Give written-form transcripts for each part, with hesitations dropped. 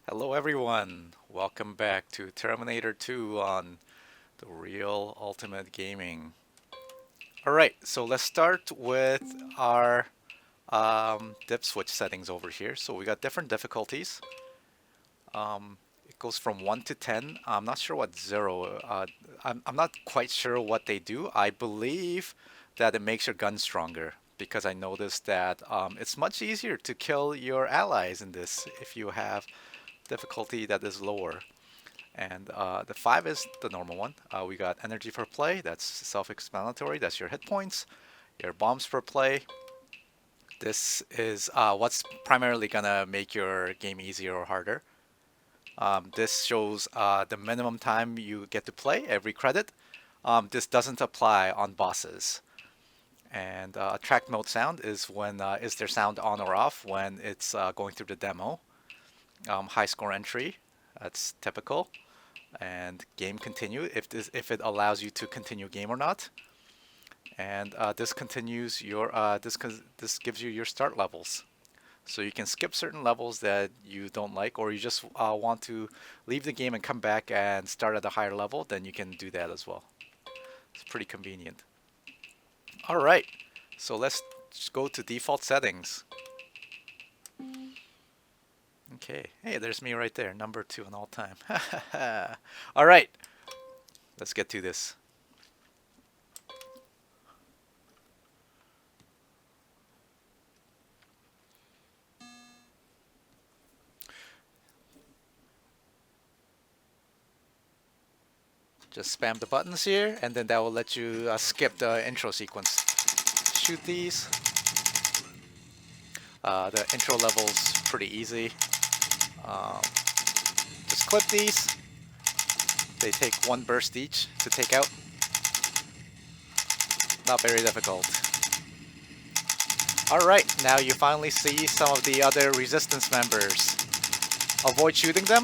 Hello everyone, welcome back to Terminator 2 on the Real Ultimate Gaming. Alright, so let's start with our dip switch settings over here. So we got different difficulties. It goes from 1 to 10. I'm not sure what 0, I'm not quite sure what they do. I believe that it makes your gun stronger because I noticed that it's much easier to kill your allies in this if you have difficulty that is lower. And the 5 is the normal one. We got energy per play, that's self-explanatory, that's your hit points. Your bombs per play, this is what's primarily gonna make your game easier or harder. This shows the minimum time you get to play every credit. This doesn't apply on bosses. And track mode sound is when is their sound on or off when it's going through the demo. High score entry, that's typical. And game continue if it allows you to continue game or not. And this continues your this gives you your start levels. So you can skip certain levels that you don't like, or you just want to leave the game and come back and start at a higher level, then you can do that as well. It's pretty convenient. All right, so let's just go to default settings. Okay, hey, there's me right there, number 2 in all time. All right, let's get to this. Just spam the buttons here, and then that will let you skip the intro sequence. Shoot these. The intro level's pretty easy. Um, just clip these. They take 1 burst each to take out. Not very difficult. Alright, now you finally see some of the other resistance members. Avoid shooting them.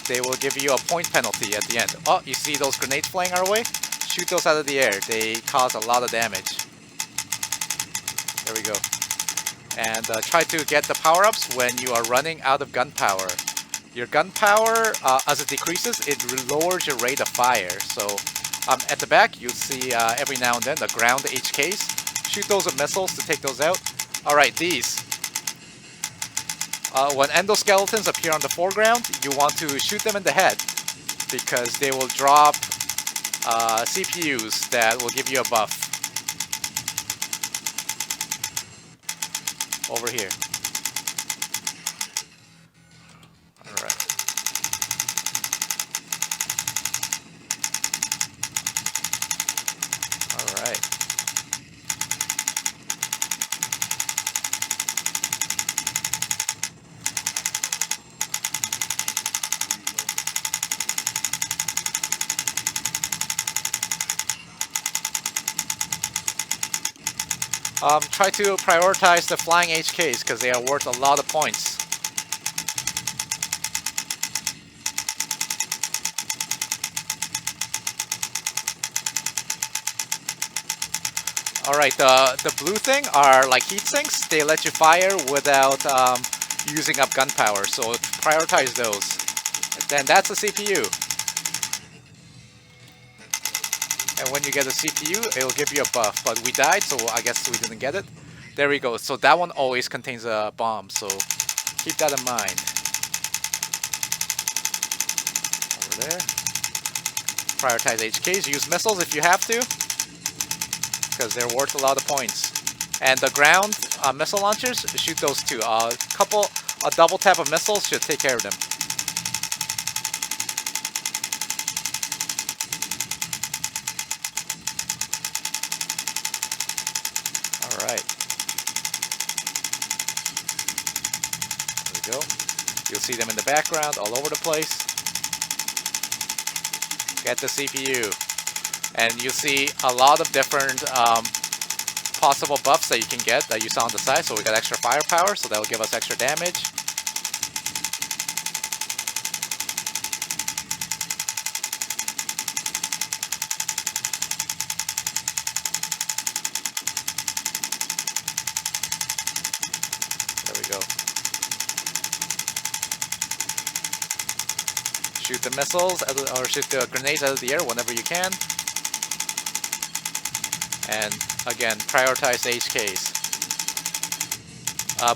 They will give you a point penalty at the end. Oh, you see those grenades flying our way? Shoot those out of the air. They cause a lot of damage. There we go. And try to get the power-ups when you are running out of gun power. Your gun power, as it decreases, it lowers your rate of fire. So at the back, you'll see every now and then the ground HKs. Shoot those with missiles to take those out. Alright, these. When endoskeletons appear on the foreground, you want to shoot them in the head because they will drop CPUs that will give you a buff. Over here. Alright. Alright. Try to prioritize the flying HKs because they are worth a lot of points. Alright, the blue thing are like heat sinks. They let you fire without using up gun power, so prioritize those. Then that's a CPU. And when you get a CPU, it'll give you a buff. But we died, so I guess we didn't get it. There we go. So that one always contains a bomb, so keep that in mind. Over there. Prioritize HKs. Use missiles if you have to, because they're worth a lot of points. And the ground missile launchers, shoot those too. A double tap of missiles should take care of them. Alright. There we go. You'll see them in the background all over the place. Get the CPU. And you'll see a lot of different possible buffs that you can get that you saw on the side. So we got extra firepower, so that will give us extra damage. There we go. shoot the missiles or shoot the grenades out of the air whenever you can. And again, prioritize HKs.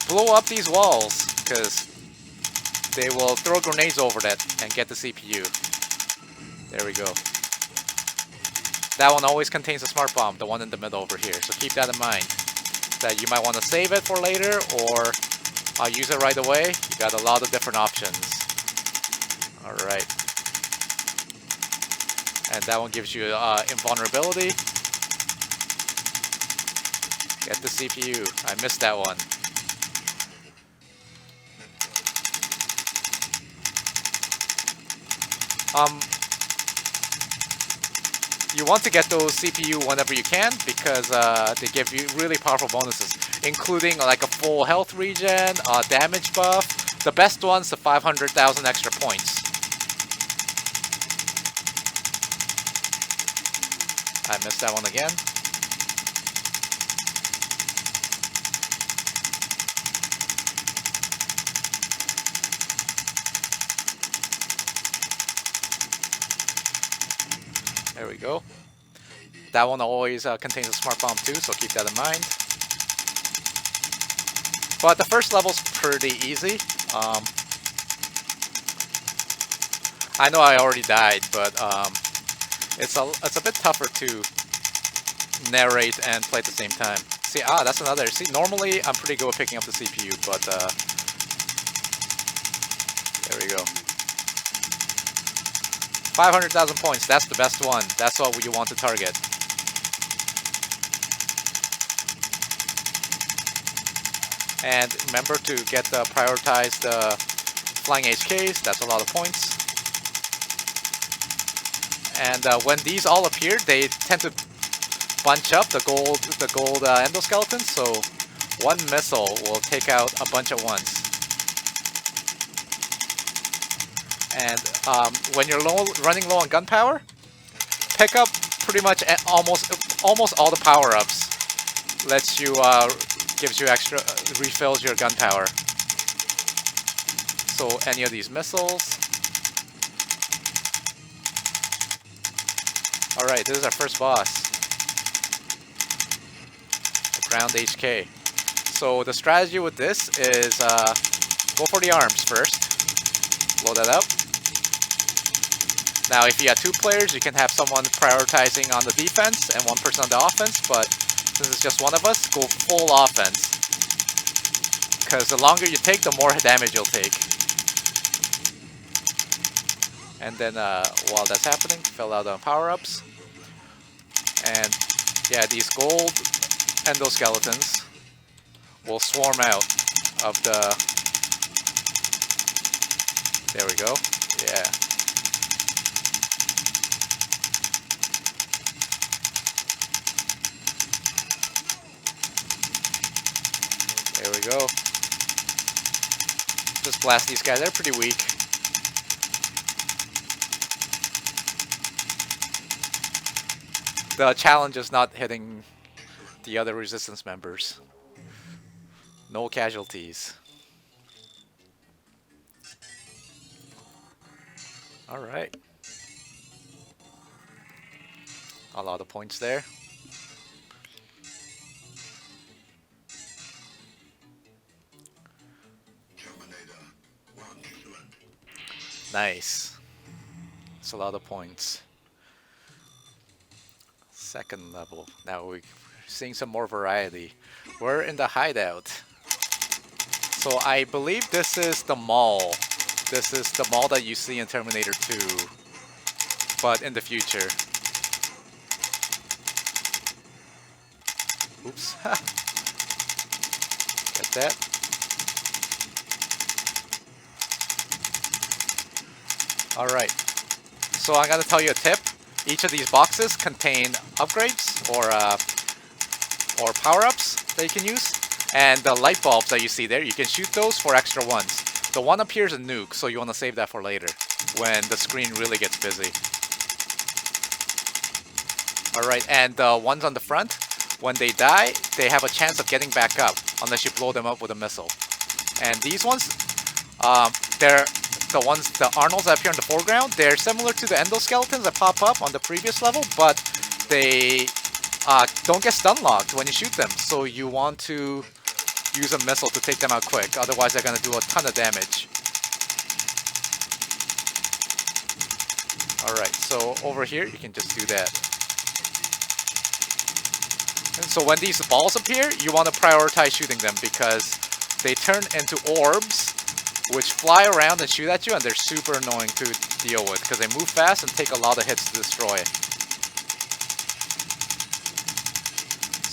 Blow up these walls, because they will throw grenades over that and get the CPU. There we go. That one always contains a smart bomb, the one in the middle over here. So keep that in mind. That you might want to save it for later or use it right away. You got a lot of different options. Alright. And that one gives you invulnerability. Get the CPU. I missed that one. You want to get those CPU whenever you can because they give you really powerful bonuses, including like a full health regen, damage buff. The best one's the 500,000 extra points. I missed that one again. There we go. That one always contains a smart bomb too, so keep that in mind. But the first level's pretty easy. I know I already died, but it's a bit tougher to narrate and play at the same time. See, that's another. See, normally I'm pretty good at picking up the CPU, but there we go. 500,000 points, that's the best one. That's what you want to target. And remember to prioritize the flying HKs, that's a lot of points. And when these all appear, they tend to bunch up the gold endoskeletons, so one missile will take out a bunch at once. And when you're running low on gunpowder, pick up pretty much almost all the power-ups. Lets you gives you extra refills your gunpowder. So any of these missiles. All right, this is our first boss. The ground HK. So the strategy with this is go for the arms first. Blow that up. Now, if you have two players, you can have someone prioritizing on the defense and one person on the offense, but since it's just one of us, go full offense. Because the longer you take, the more damage you'll take. And then, while that's happening, fill out on power-ups. And, yeah, these gold endoskeletons will swarm out of the... There we go. Yeah. There we go. Just blast these guys. They're pretty weak. The challenge is not hitting the other resistance members. No casualties. Alright. A lot of points there. Nice. That's a lot of points. Second level. Now we're seeing some more variety. We're in the hideout. So I believe this is the mall. This is the mall that you see in Terminator 2, but in the future. Oops. Get that. Alright. So I'm going to tell you a tip. Each of these boxes contain upgrades or power-ups that you can use. And the light bulbs that you see there, you can shoot those for extra ones. The one up here is a nuke, so you want to save that for later, when the screen really gets busy. Alright, and the ones on the front, when they die, they have a chance of getting back up, unless you blow them up with a missile. And these ones, the Arnolds that appear in the foreground, they're similar to the endoskeletons that pop up on the previous level, but they don't get stun locked when you shoot them. So you want to use a missile to take them out quick, otherwise they're going to do a ton of damage. Alright, so over here you can just do that. And so when these balls appear, you want to prioritize shooting them because they turn into orbs which fly around and shoot at you, and they're super annoying to deal with because they move fast and take a lot of hits to destroy.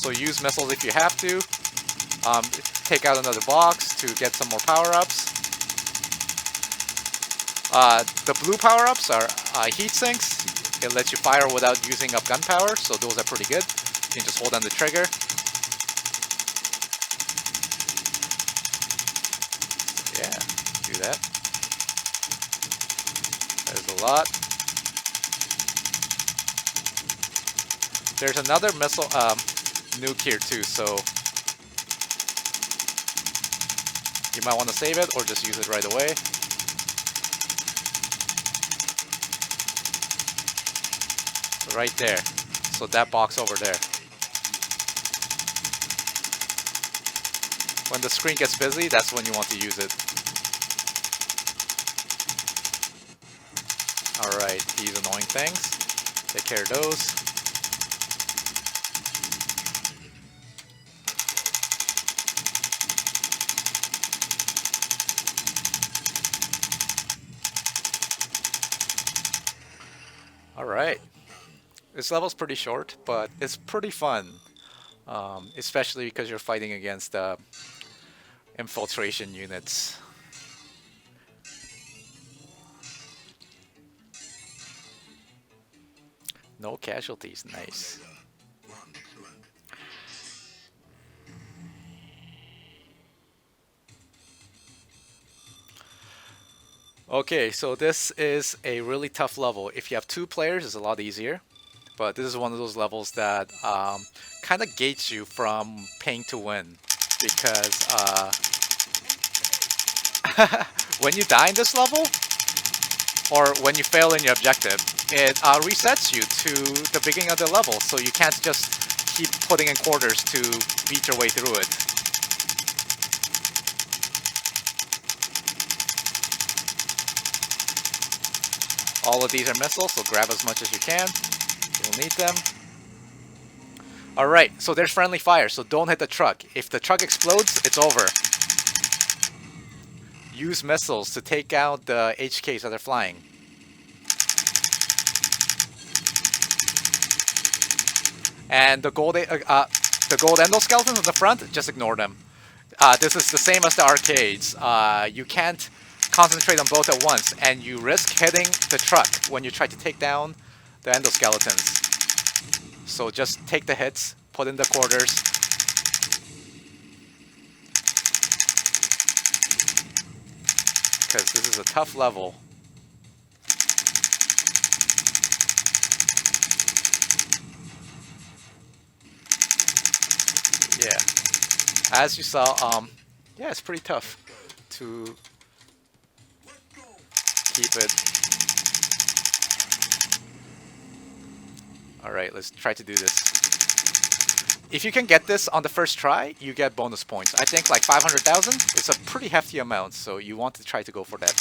So use missiles if you have to. Take out another box to get some more power-ups. The blue power-ups are heat sinks. It lets you fire without using up gunpowder, so those are pretty good. You can just hold down the trigger. Yeah, do that. There's a lot. There's another missile nuke here too, so you might want to save it or just use it right away. Right there. So that box over there. When the screen gets busy, that's when you want to use it. Alright, these annoying things. Take care of those. Alright. This level's pretty short, but it's pretty fun. Especially because you're fighting against infiltration units. No casualties, nice. Okay, so this is a really tough level. If you have 2 players, it's a lot easier. But this is one of those levels that kind of gates you from paying to win. Because when you die in this level, or when you fail in your objective, it resets you to the beginning of the level. So you can't just keep putting in quarters to beat your way through it. All of these are missiles, so grab as much as you can. You'll need them. Alright, so there's friendly fire, so don't hit the truck. If the truck explodes, it's over. Use missiles to take out the HKs that are flying. And the gold endoskeletons on the front, just ignore them. This is the same as the arcades. You can't concentrate on both at once, and you risk hitting the truck when you try to take down the endoskeletons. So just take the hits, put in the quarters. Because this is a tough level. Yeah. As you saw, yeah, it's pretty tough to keep it. Alright, let's try to do this. If you can get this on the first try, you get bonus points. I think like 500,000 is a pretty hefty amount, so you want to try to go for that.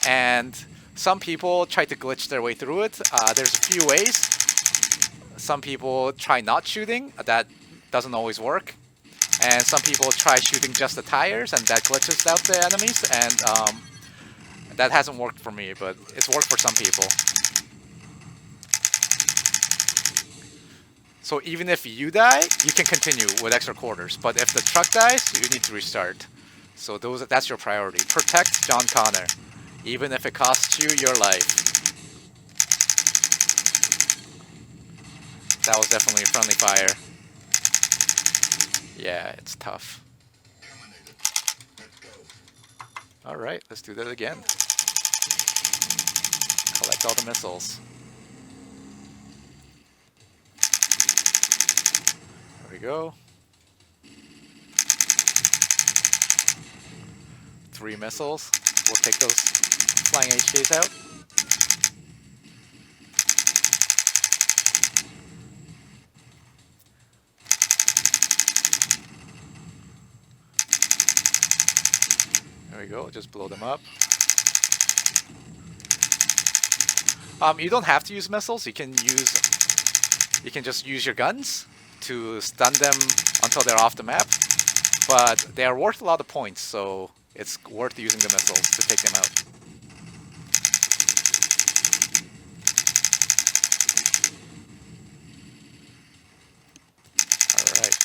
And some people try to glitch their way through it. There's a few ways. Some people try not shooting. That doesn't always work. And some people try shooting just the tires, and that glitches out the enemies. And that hasn't worked for me, but it's worked for some people. So even if you die, you can continue with extra quarters. But if the truck dies, you need to restart. So that's your priority. Protect John Connor, even if it costs you your life. That was definitely a friendly fire. Yeah, it's tough. Alright, let's do that again. Collect all the missiles. There we go. 3 missiles. We'll take those flying HKs out. There we go, just blow them up. You don't have to use missiles. You can just use your guns to stun them until they're off the map. But they are worth a lot of points, so it's worth using the missiles to take them out. Alright.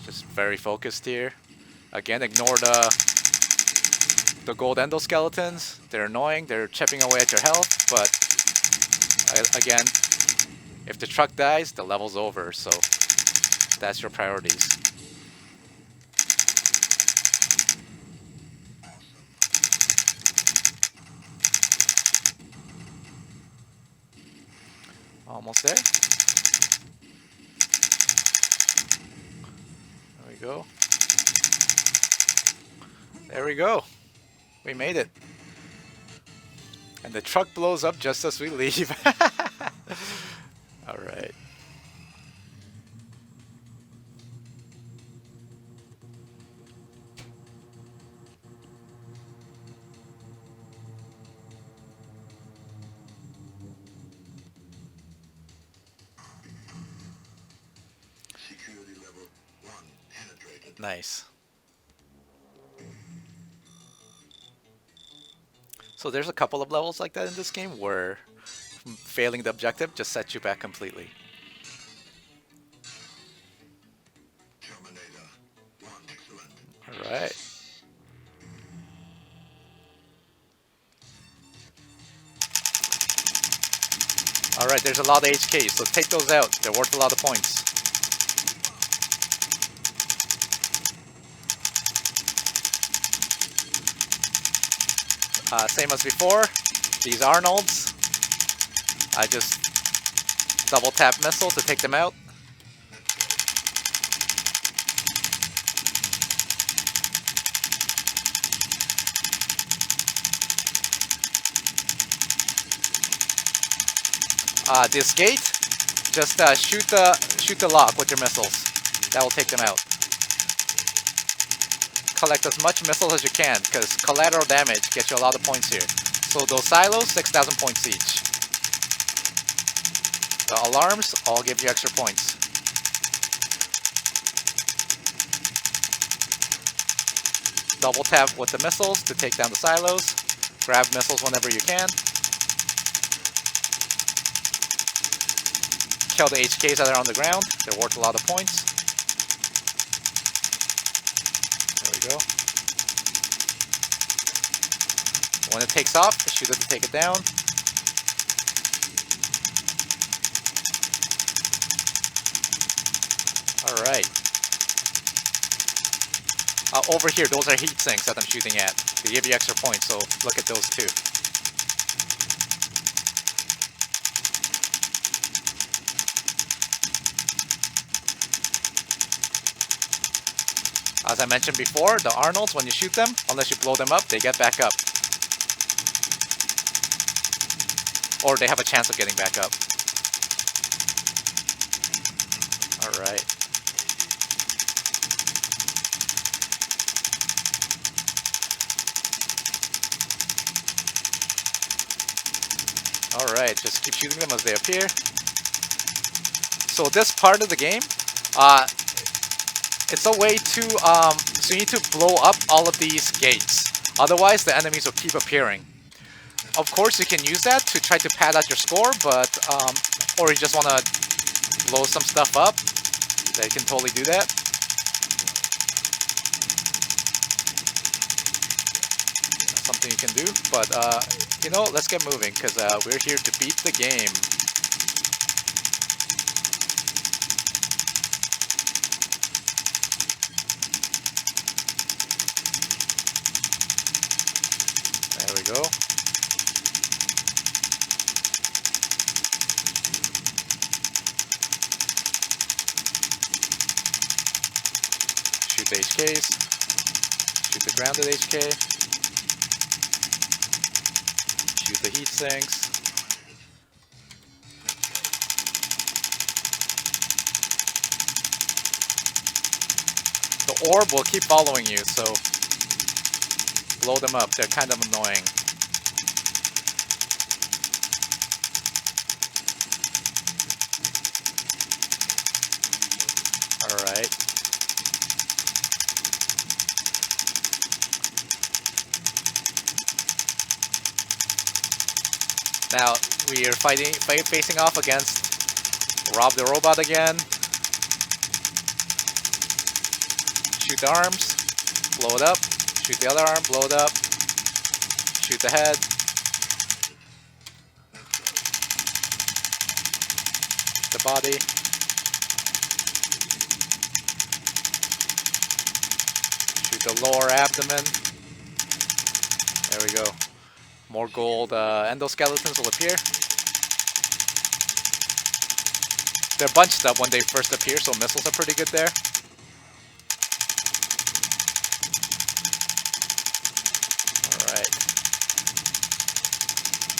Just very focused here. Again, ignore the gold endoskeletons. They're annoying. They're chipping away at your health, but again, if the truck dies, the level's over, so that's your priorities. Almost there. There we go. There we go. We made it. And the truck blows up just as we leave. Alright. Security level 1 penetrated. Nice. So there's a couple of levels like that in this game where failing the objective just sets you back completely. Terminator 1, excellent. Alright. Alright, there's a lot of HKs, so take those out. They're worth a lot of points. Same as before, these Arnolds, I just double tap missile to take them out. This gate, just shoot the lock with your missiles. That will take them out. Collect as much missiles as you can, because collateral damage gets you a lot of points here. So those silos, 6,000 points each. The alarms all give you extra points. Double tap with the missiles to take down the silos. Grab missiles whenever you can. Kill the HKs that are on the ground. They're worth a lot of points. There we go. When it takes off, shoot it to take it down. Alright. Over here, those are heat sinks that I'm shooting at. They give you extra points, so look at those too. As I mentioned before, the Arnolds, when you shoot them, unless you blow them up, they get back up. Or they have a chance of getting back up. Alright. Alright, just keep shooting them as they appear. So this part of the game, it's a way to, so you need to blow up all of these gates. Otherwise, the enemies will keep appearing. Of course, you can use that to try to pad out your score, but, or you just want to blow some stuff up, they can totally do that. That's something you can do, but, you know, let's get moving, because we're here to beat the game. There we go. Shoot the HKs. Shoot the grounded HK. the heat sinks. The orb will keep following you, so blow them up. They're kind of annoying. Alright. Now we are facing off against Rob the Robot again. Shoot the arms, blow it up. Shoot the other arm, blow it up. Shoot the head. The body. Shoot the lower abdomen. There we go. More gold endoskeletons will appear. They're bunched up when they first appear, so missiles are pretty good there. Alright.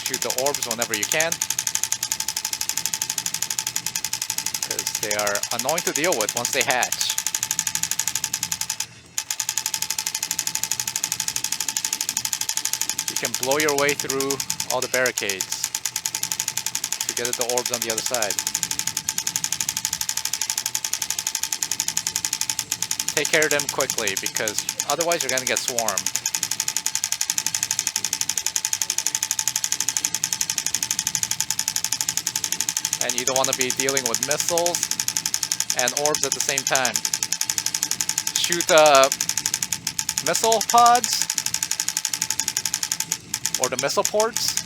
Shoot the orbs whenever you can, because they are annoying to deal with once they hatch. You can blow your way through all the barricades to get at the orbs on the other side. Take care of them quickly, because otherwise you're going to get swarmed. And you don't want to be dealing with missiles and orbs at the same time. Shoot missile pods or the missile ports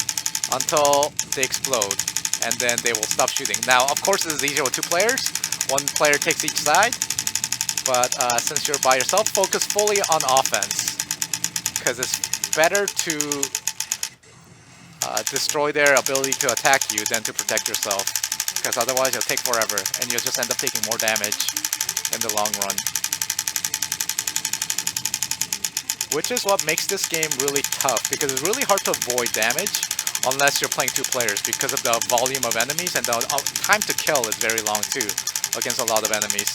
until they explode, and then they will stop shooting. Now, of course, this is easier with 2 players. 1 player takes each side, but since you're by yourself, focus fully on offense, because it's better to destroy their ability to attack you than to protect yourself, because otherwise it'll take forever and you'll just end up taking more damage in the long run. Which is what makes this game really tough, because it's really hard to avoid damage unless you're playing 2 players, because of the volume of enemies, and the time to kill is very long too against a lot of enemies.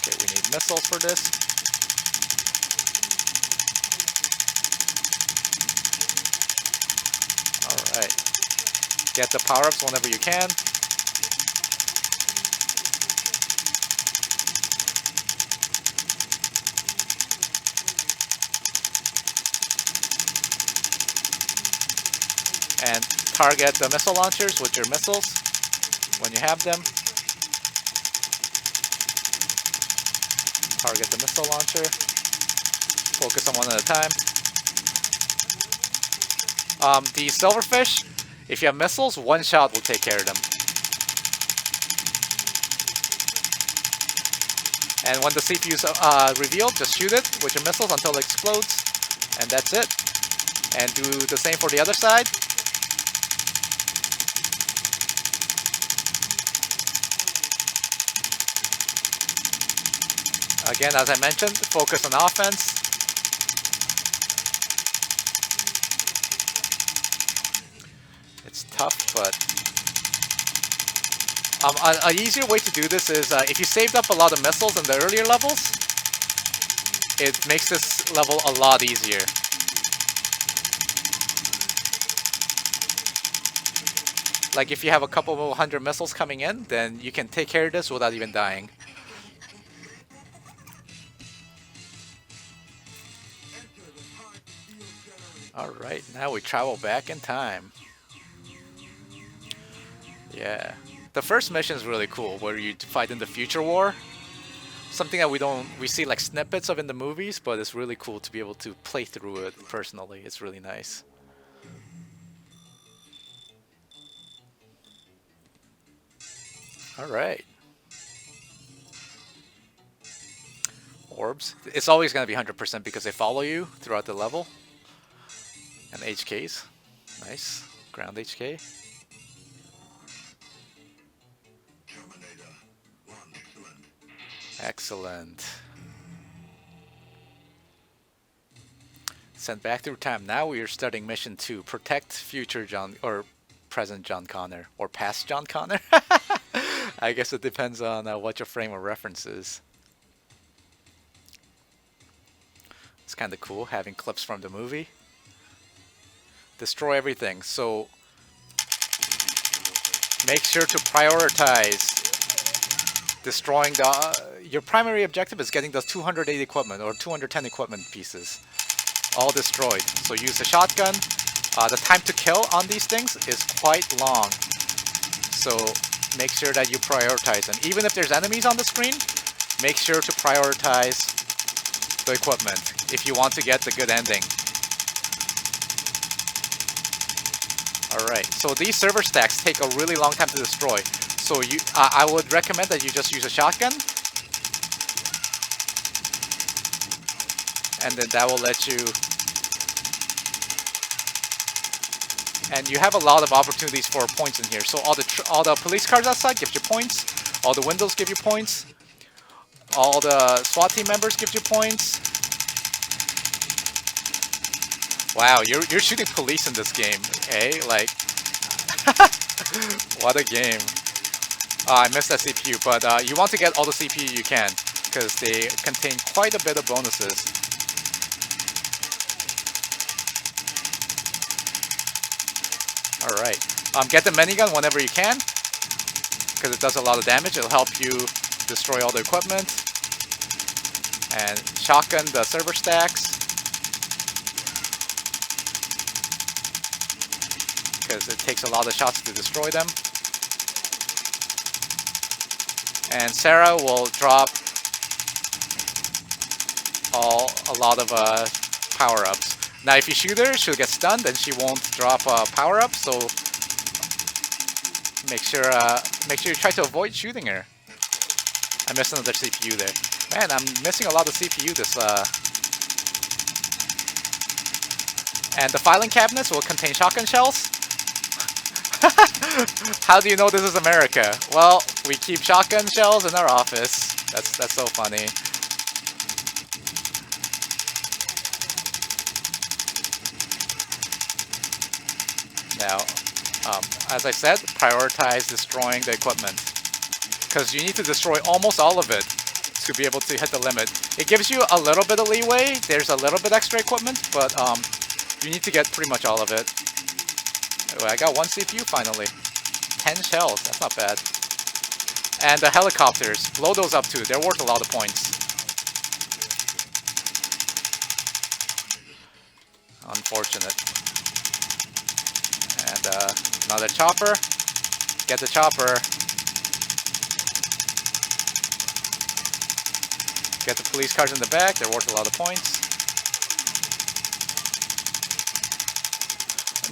Okay, we need missiles for this. Alright. Get the power-ups whenever you can. And target the missile launchers with your missiles when you have them. Target the missile launcher. Focus on one at a time. The silverfish, if you have missiles, 1 shot will take care of them. And when the CPU is revealed, just shoot it with your missiles until it explodes. And that's it. And do the same for the other side. Again, as I mentioned, focus on offense. It's tough, but an easier way to do this is if you saved up a lot of missiles in the earlier levels, it makes this level a lot easier. Like if you have a couple of 100 missiles coming in, then you can take care of this without even dying. Alright, now we travel back in time. Yeah. The first mission is really cool, where you fight in the future war. Something that we see like snippets of in the movies, but it's really cool to be able to play through it personally. It's really nice. Alright. Orbs. It's always going to be 100% because they follow you throughout the level. And HKs. Nice. Ground HK. Terminator 1, excellent. Excellent. Sent back through time. Now we are starting mission 2. Protect future John or present John Connor or past John Connor. I guess it depends on what your frame of reference is. It's kind of cool having clips from the movie. Destroy everything. So make sure to prioritize destroying the. Your primary objective is getting those 208 equipment or 210 equipment pieces all destroyed. So use a shotgun. The time to kill on these things is quite long. So make sure that you prioritize them. Even if there's enemies on the screen, make sure to prioritize the equipment if you want to get the good ending. Alright, so these server stacks take a really long time to destroy. So I would recommend that you just use a shotgun. And then that will let you... And you have a lot of opportunities for points in here. So all the police cars outside gives you points. All the windows give you points. All the SWAT team members give you points. Wow, you're shooting police in this game, eh? Like, what a game. I missed that CPU, but you want to get all the CPU you can, because they contain quite a bit of bonuses. Alright, get the minigun whenever you can, because it does a lot of damage. It'll help you destroy all the equipment. And shotgun the server stacks, because it takes a lot of shots to destroy them. And Sarah will drop a lot of power-ups. Now if you shoot her, she'll get stunned and she won't drop power-up, so make sure you try to avoid shooting her. I missed another CPU there. Man, I'm missing a lot of CPU this And the filing cabinets will contain shotgun shells. How do you know this is America? Well, we keep shotgun shells in our office. That's so funny. Now, as I said, prioritize destroying the equipment, because you need to destroy almost all of it to be able to hit the limit. It gives you a little bit of leeway. There's a little bit extra equipment, but you need to get pretty much all of it. Oh, I got one CPU finally. 10 shells, that's not bad. And the helicopters, blow those up too. They're worth a lot of points. Unfortunate. And another chopper. Get the chopper. Get the police cars in the back. They're worth a lot of points.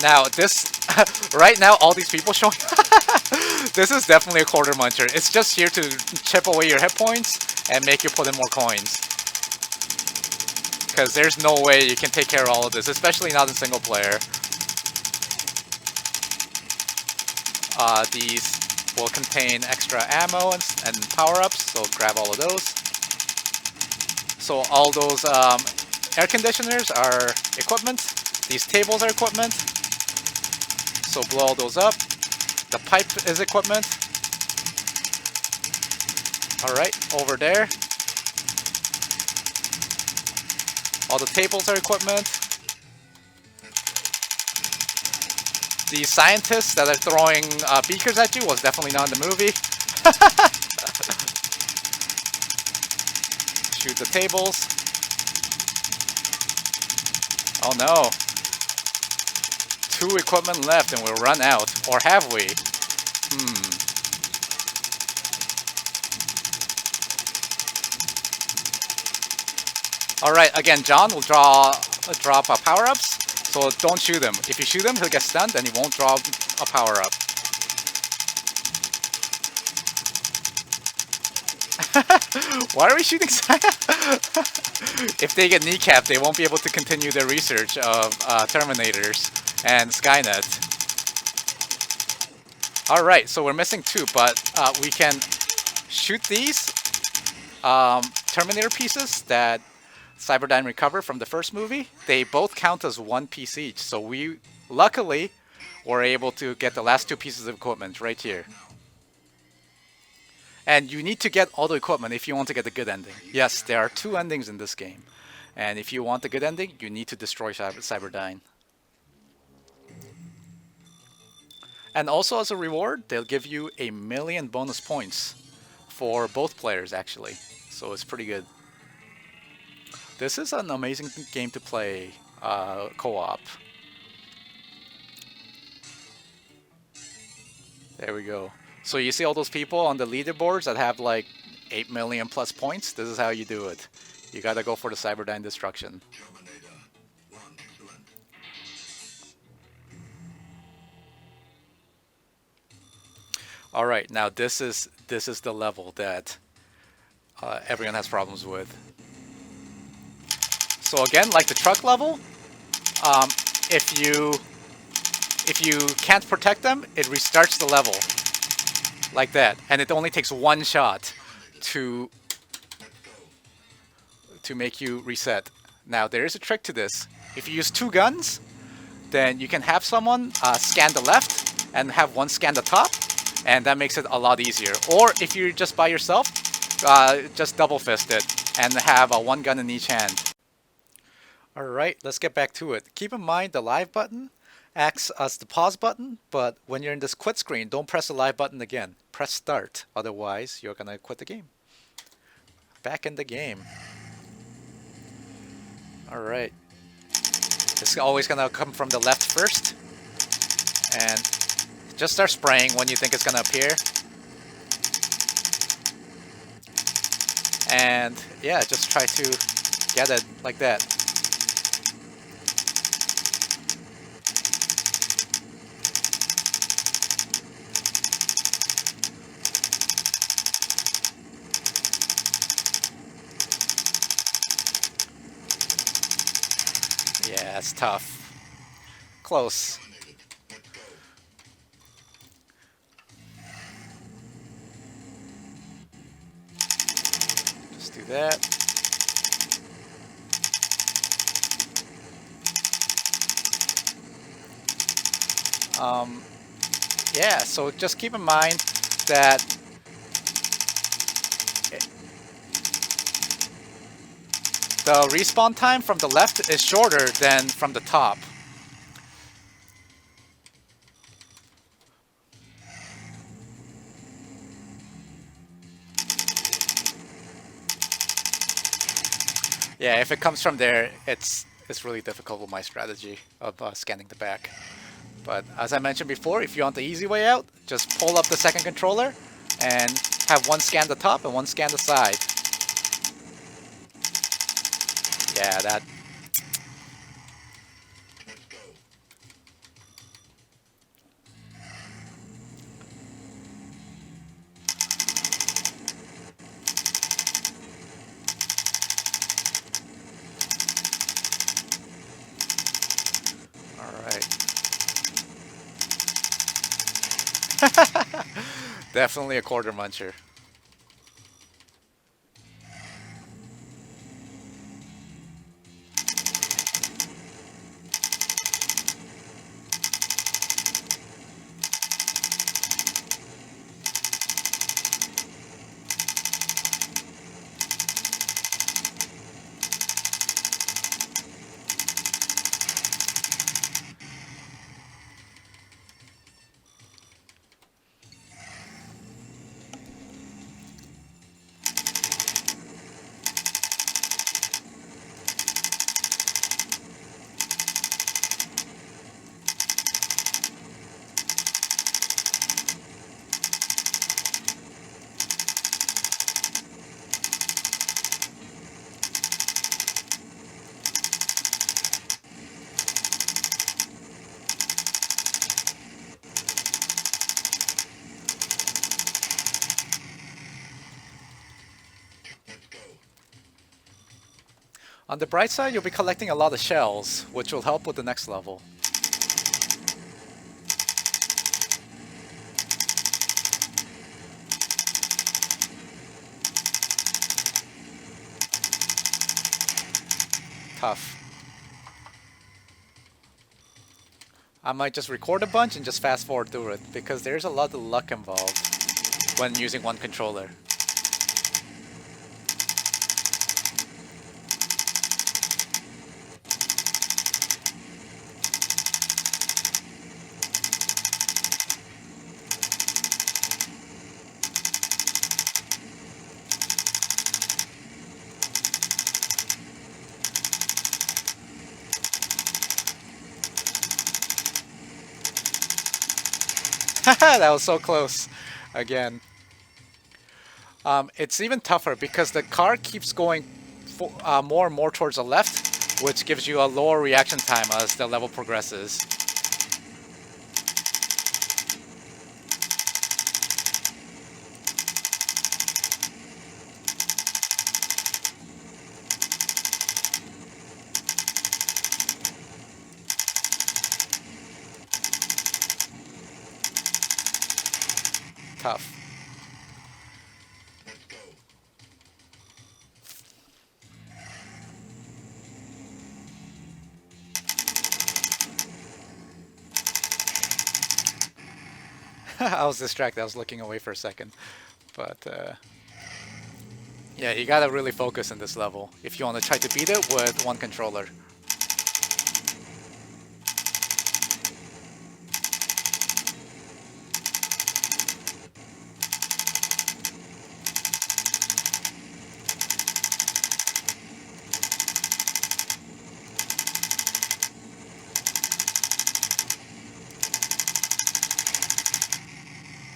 Now this, right now, all these people showing. This is definitely a quarter muncher. It's just here to chip away your hit points and make you put in more coins. Because there's no way you can take care of all of this, especially not in single player. These will contain extra ammo and power-ups, so grab all of those. So all those air conditioners are equipment. These tables are equipment. So blow all those up. The pipe is equipment. Alright, over there. All the tables are equipment. The scientists that are throwing beakers at you was definitely not in the movie. Shoot the tables. Oh no. 2 equipment left and we'll run out. Or have we? Alright, again, John will drop power-ups, so don't shoot him. If you shoot him, he'll get stunned and he won't drop a power-up. Why are we shooting If they get kneecapped, they won't be able to continue their research of Terminators and Skynet. Alright, so we're missing 2, but we can shoot these Terminator pieces that Cyberdyne Recover from the first movie, they both count as 1 piece each. So we luckily were able to get the last 2 pieces of equipment right here. And you need to get all the equipment if you want to get the good ending. Yes, there are 2 endings in this game. And if you want the good ending, you need to destroy Cyberdyne. And also as a reward, they'll give you 1,000,000 bonus points for both players actually. So it's pretty good. This is an amazing game to play co-op. There we go. So you see all those people on the leaderboards that have like 8 million plus points? This is how you do it. You gotta go for the Cyberdyne destruction. Terminator 1 England. Alright, now this is the level that everyone has problems with. So again, like the truck level, if you can't protect them, it restarts the level like that, and it only takes 1 shot to make you reset. Now there is a trick to this. If you use 2 guns, then you can have someone scan the left and have one scan the top, and that makes it a lot easier. Or if you're just by yourself, just double fist it and have 1 gun in each hand. Alright, let's get back to it. Keep in mind the live button acts as the pause button, but when you're in this quit screen, don't press the live button again. Press start, otherwise you're gonna quit the game. Back in the game. Alright. It's always gonna come from the left first. And just start spraying when you think it's gonna appear. And yeah, just try to get it like that. Yeah, that's tough. Close. Just do that. Yeah, so just keep in mind that the respawn time from the left is shorter than from the top. Yeah, if it comes from there, it's really difficult with my strategy of scanning the back. But as I mentioned before, if you want the easy way out, just pull up the second controller and have 1 scan the top and 1 scan the side. Yeah, that. Definitely a quarter muncher. On the bright side, you'll be collecting a lot of shells, which will help with the next level. Tough. I might just record a bunch and just fast forward through it because there's a lot of luck involved when using one controller. That was so close. Again. It's even tougher because the car keeps going more and more towards the left, which gives you a lower reaction time as the level progresses. Tough. Let's go. I was distracted. I was looking away for a second. But, yeah, you gotta really focus in this level if you want to try to beat it with one controller.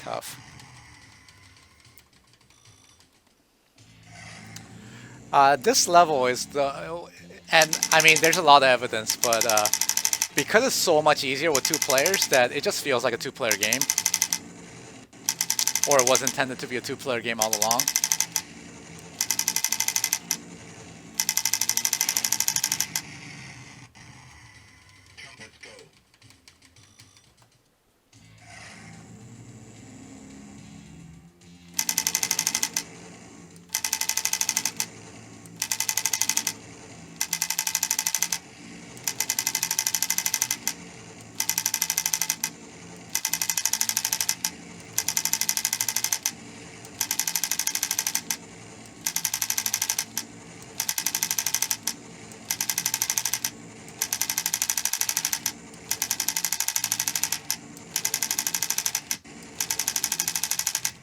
Tough. This level is and I mean, there's a lot of evidence, but because it's so much easier with two players that it just feels like a two-player game. Or it was intended to be a two-player game all along. Let's go.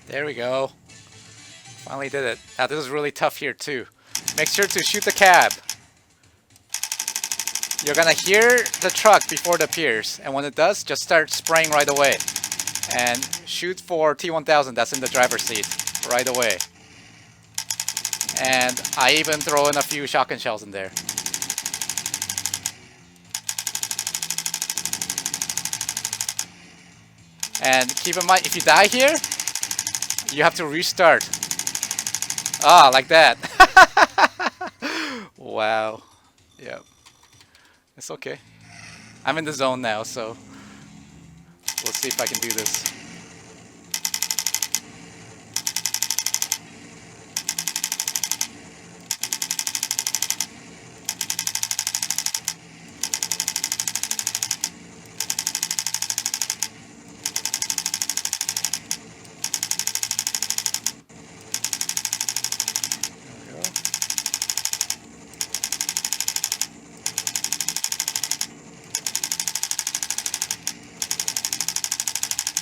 There we go. Finally did it. Now this is really tough here too. Make sure to shoot the cab. You're gonna hear the truck before it appears, and when it does, just start spraying right away. And shoot for T-1000 that's in the driver's seat right away. And I even throw in a few shotgun shells in there. And keep in mind, if you die here, you have to restart. Ah, like that. Wow. Yep. It's okay. I'm in the zone now, so we'll see if I can do this.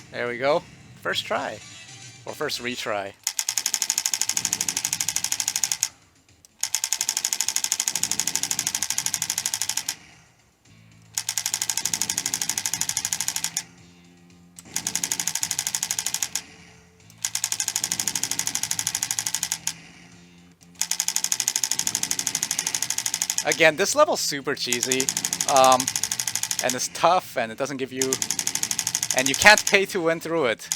There we go. First try. Or first retry. Again, this level's super cheesy. And it's tough, and it doesn't give you... And you can't pay to win through it.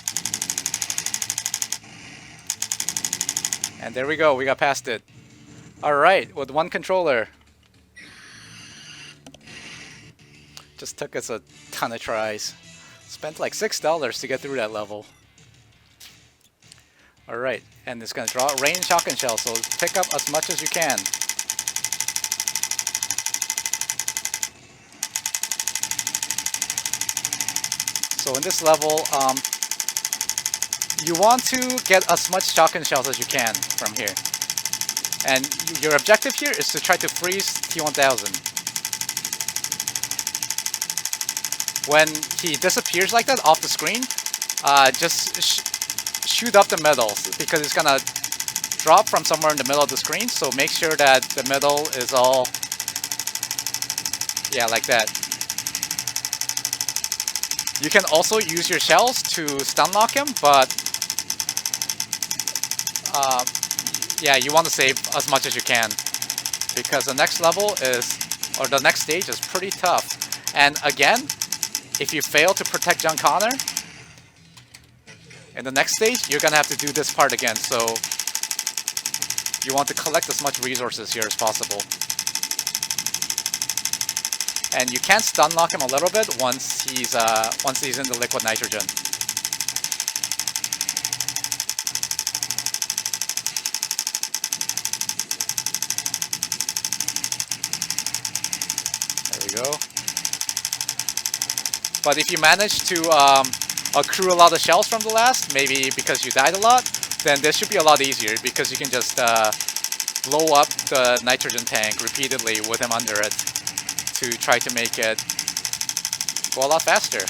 And there we go, we got past it. Alright, with one controller. Just took us a ton of tries. Spent like $6 to get through that level. Alright, and it's gonna rain shotgun shells, so pick up as much as you can. So in this level, you want to get as much shotgun shells as you can from here. And your objective here is to try to freeze T-1000. When he disappears like that off the screen, just shoot up the middles, because it's gonna drop from somewhere in the middle of the screen, so make sure that the middle is all, yeah, like that. You can also use your shells to stun lock him, but yeah, you want to save as much as you can, because the next level is, or the next stage is pretty tough. And again, if you fail to protect John Connor in the next stage, you're gonna have to do this part again. So you want to collect as much resources here as possible. And you can stun lock him a little bit once he's in the liquid nitrogen. There we go. But if you manage to accrue a lot of shells from the last, maybe because you died a lot, then this should be a lot easier, because you can just blow up the nitrogen tank repeatedly with him under it to try to make it go a lot faster.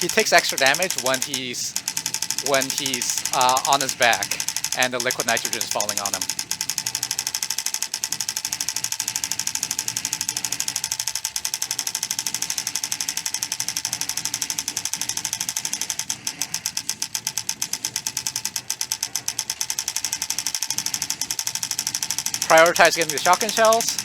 He takes extra damage when he's on his back and the liquid nitrogen is falling on him. Prioritize getting the shotgun shells.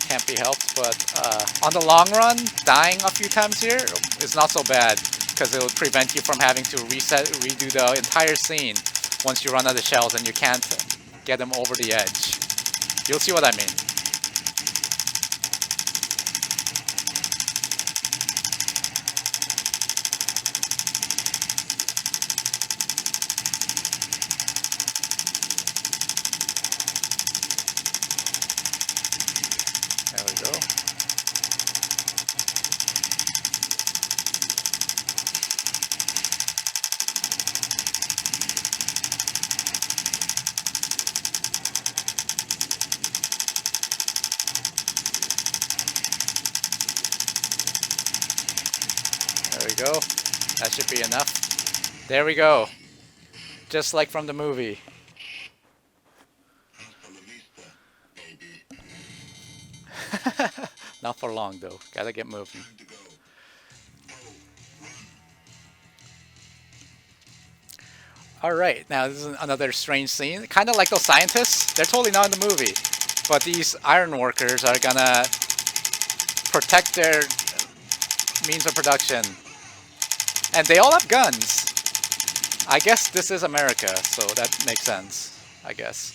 Can't be helped, but on the long run, dying a few times here is not so bad, because it will prevent you from having to redo the entire scene once you run out of shells and you can't get them over the edge. You'll see what I mean. There we go. There we go. That should be enough. There we go. Just like from the movie. Not for long though. Gotta get moving. Alright, now this is another strange scene. Kind of like those scientists. They're totally not in the movie. But these iron workers are gonna protect their means of production. And they all have guns. I guess this is America, so that makes sense, I guess.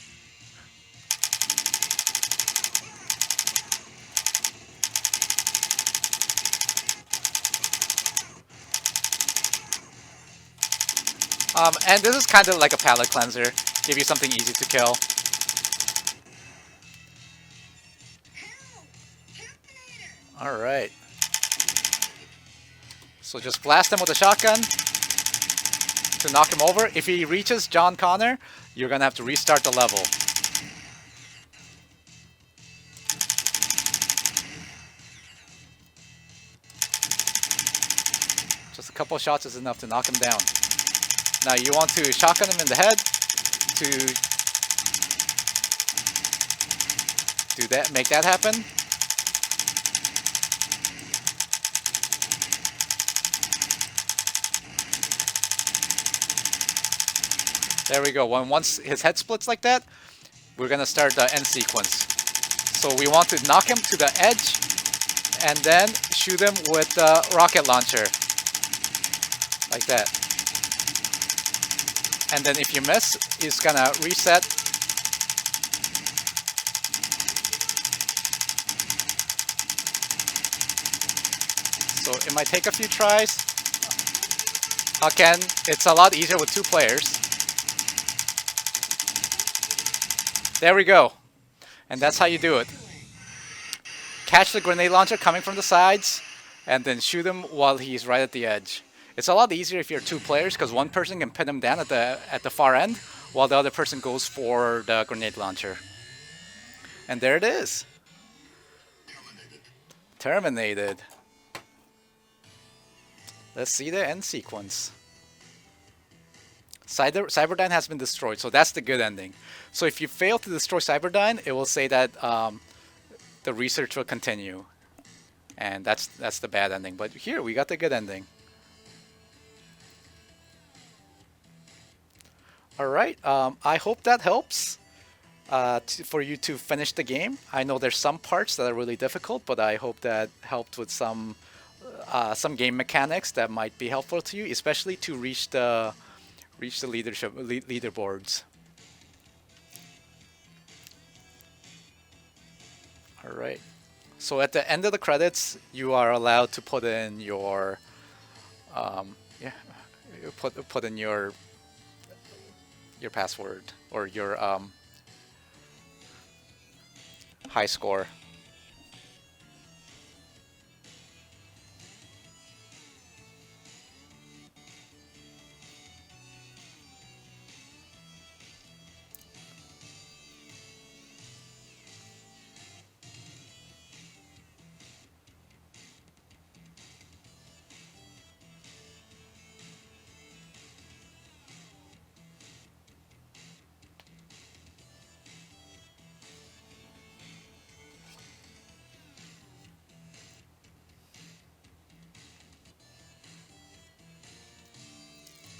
And this is kind of like a palate cleanser. Give you something easy to kill. Alright. So just blast him with a shotgun to knock him over. If he reaches John Connor, you're gonna have to restart the level. Just a couple of shots is enough to knock him down. Now you want to shotgun him in the head to do that, make that happen. There we go. Once his head splits like that, we're gonna start the end sequence. So we want to knock him to the edge and then shoot him with the rocket launcher. like that. And then if you miss, it's gonna reset. So it might take a few tries. Again, it's a lot easier with 2 players. There we go. And that's how you do it. Catch the grenade launcher coming from the sides, and then shoot him while he's right at the edge. It's a lot easier if you're 2 players, because one person can pin him down at the far end, while the other person goes for the grenade launcher. And there it is. Terminated. Let's see the end sequence. Cyberdyne has been destroyed, so that's the good ending. So if you fail to destroy Cyberdyne, it will say that the research will continue, and that's the bad ending. But here we got the good ending. All right, I hope that helps for you to finish the game. I know there's some parts that are really difficult, but I hope that helped with some game mechanics that might be helpful to you, especially to reach the leaderboards. All right. So at the end of the credits, you are allowed to put in your yeah, you put in your password or your high score.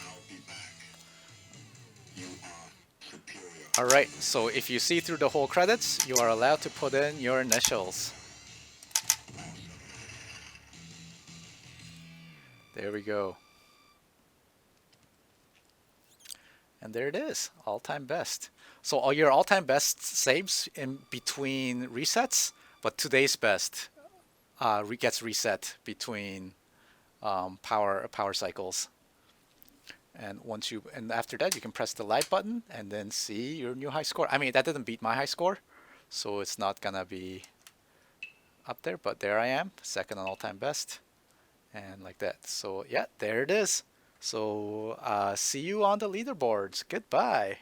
I'll be back. You are superior. All right. So if you see through the whole credits, you are allowed to put in your initials. There we go. And there it is, all-time best. So all your all-time best saves in between resets, but today's best gets reset between power cycles. And after that, you can press the light button and then see your new high score. I mean, that didn't beat my high score, so it's not gonna be up there, but there I am, second on all-time best, and like that. So yeah, there it is. So see you on the leaderboards. Goodbye.